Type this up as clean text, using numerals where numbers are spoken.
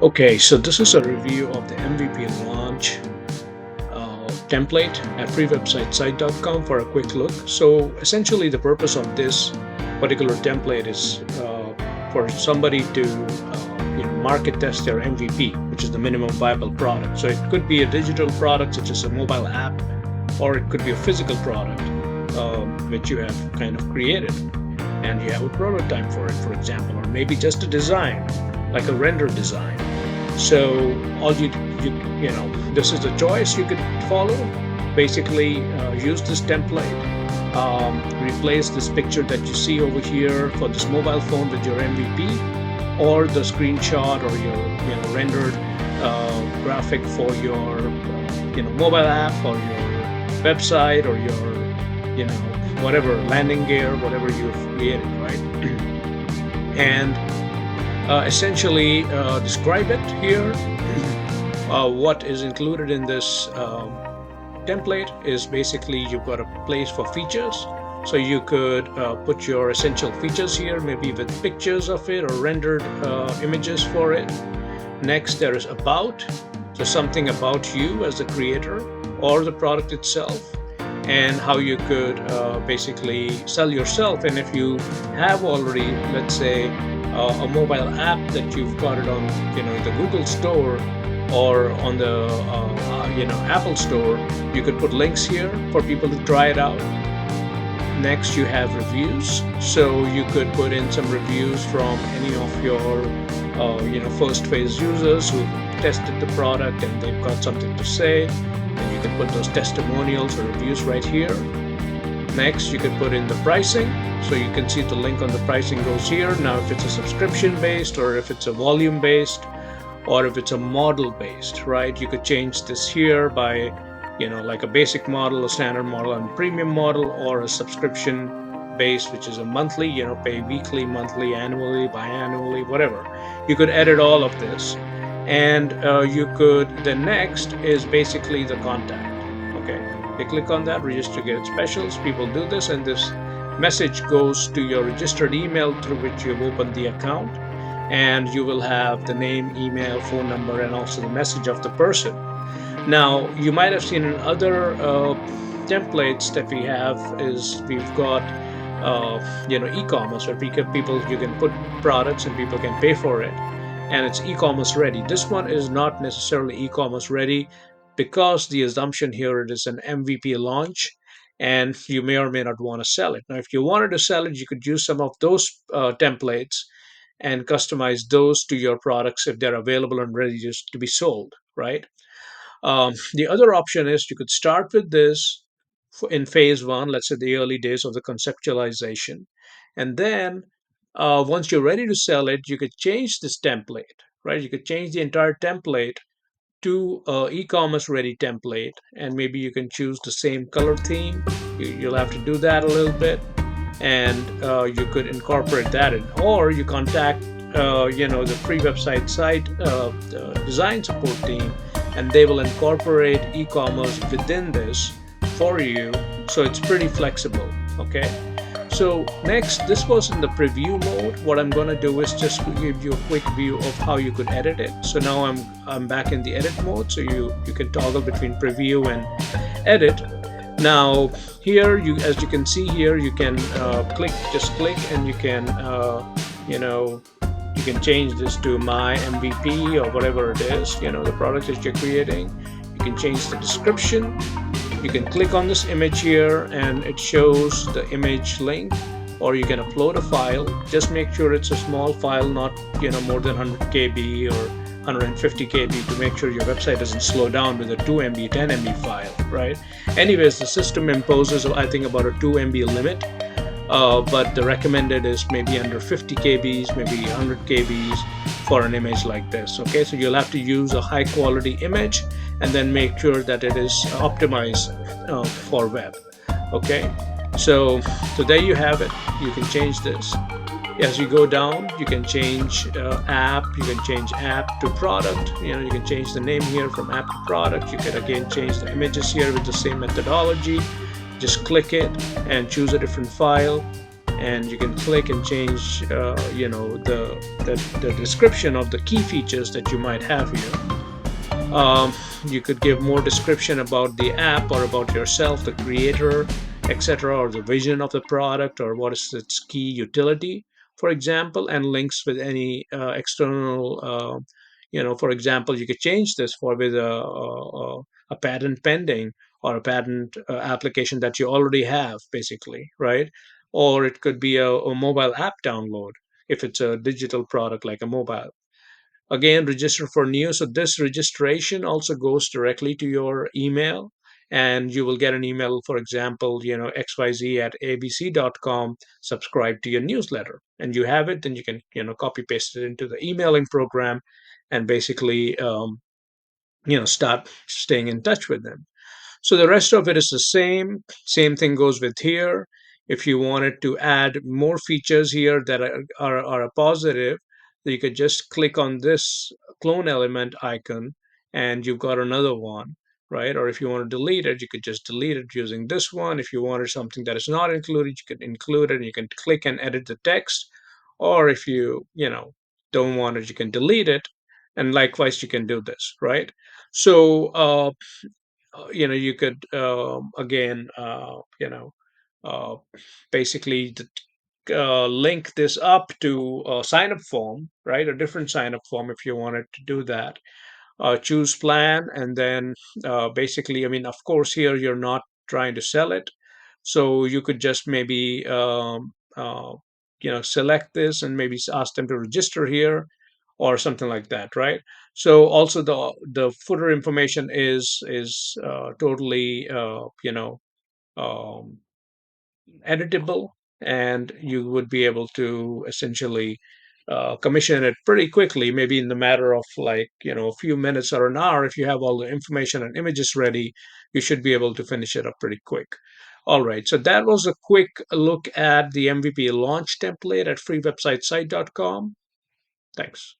Okay, so this is a review of the MVP launch template at freewebsitesite.com for a quick look. So essentially the purpose of this particular template is for somebody to market test their MVP, which is the minimum viable product. So it could be a digital product such as a mobile app, or it could be a physical product which you have kind of created and you have a prototype for it, for example, or maybe just a design, like a render design. So all this is a choice you could follow. Basically, use this template, replace this picture that you see over here for this mobile phone with your MVP, or the screenshot or your rendered graphic for your mobile app or your website or your whatever landing gear, whatever you've created, right? And essentially describe it here. What is included in this template is basically you've got a place for features. So you could put your essential features here, maybe with pictures of it or rendered images for it. Next, there is about, so something about you as the creator or the product itself, and how you could basically sell yourself. And if you have already, let's say, a mobile app that you've got it on the Google Store or on the Apple Store, you could put links here for people to try it out. Next, you have reviews, so you could put in some reviews from any of your first phase users who tested the product and they've got something to say, and you can put those testimonials or reviews right here. Next, you could put in the pricing, so you can see the link on the pricing goes here. Now, if it's a subscription based, or if it's a volume based, or if it's a model based, right, you could change this here by like a basic model, a standard model, and premium model, or a subscription based, which is a monthly, pay weekly, monthly, annually, biannually, whatever. You could edit all of this, and you could, the next is basically the contact. Okay, you click on that, register to get specials. People do this, and this message goes to your registered email through which you've opened the account, and you will have the name, email, phone number, and also the message of the person. Now, you might have seen in other templates that we have is we've got e-commerce, where people you can put products and people can pay for it, and it's e-commerce ready. This one is not necessarily e-commerce ready because the assumption here it is an MVP launch, and you may or may not want to sell it. Now, if you wanted to sell it, you could use some of those templates and customize those to your products if they're available and ready just to be sold, right? The other option is you could start with this in phase one, let's say the early days of the conceptualization. And then once you're ready to sell it, you could change this template, right? You could change the entire template to a e-commerce ready template, and maybe you can choose the same color theme. You'll have to do that a little bit, and you could incorporate that in, or you contact the free website site the design support team, and they will incorporate e-commerce within this for you. So it's pretty flexible. Okay, so next, this was in the preview mode. What I'm going to do is just give you a quick view of how you could edit it. So now I'm back in the edit mode, so you can toggle between preview and edit. Now here, as you can see here, you can just click, and you can you can change this to my MVP or whatever it is, the product that you're creating. You can change the description. You can click on this image here, and it shows the image link, or you can upload a file. Just make sure it's a small file, not more than 100 KB or 150 KB, to make sure your website doesn't slow down with a 2 MB, 10 MB file, right? Anyways, the system imposes, I think, about a 2 MB limit, but the recommended is maybe under 50 KBs, maybe 100 KBs for an image like this. Okay, so you'll have to use a high quality image and then make sure that it is optimized for web. Okay, so there you have it. You can change this. As you go down, you can change app, you can change app to product. You can change the name here from app to product. You can again change the images here with the same methodology. Just click it and choose a different file. and you can click and change the description of the key features that you might have here. You could give more description about the app or about yourself, the creator, etc., or the vision of the product, or what is its key utility, for example, and links with any external. For example, you could change this for with a patent pending or a patent application that you already have, basically, right? Or it could be a mobile app download if it's a digital product like a mobile. Again, register for news. So this registration also goes directly to your email, and you will get an email, for example, xyz at abc.com, subscribe to your newsletter, and you have it. Then you can copy paste it into the emailing program, and basically start staying in touch with them. So the rest of it is the same. Same thing goes with here. If you wanted to add more features here that are a positive, you could just click on this clone element icon and you've got another one, right? Or if you want to delete it, you could just delete it using this one. If you wanted something that is not included, you could include it and you can click and edit the text. Or if don't want it, you can delete it. And likewise, you can do this, right? So you could again uh, basically link this up to a sign up form, right? A different sign up form if you wanted to do that. Choose plan, and then basically, I mean, of course, here you're not trying to sell it, so you could just maybe select this and maybe ask them to register here or something like that, right? So also the footer information is totally um, editable, and you would be able to essentially commission it pretty quickly, maybe in the matter of like a few minutes or an hour. If you have all the information and images ready, you should be able to finish it up pretty quick. All right, so that was a quick look at the MVP launch template at freewebsitesite.com. Thanks.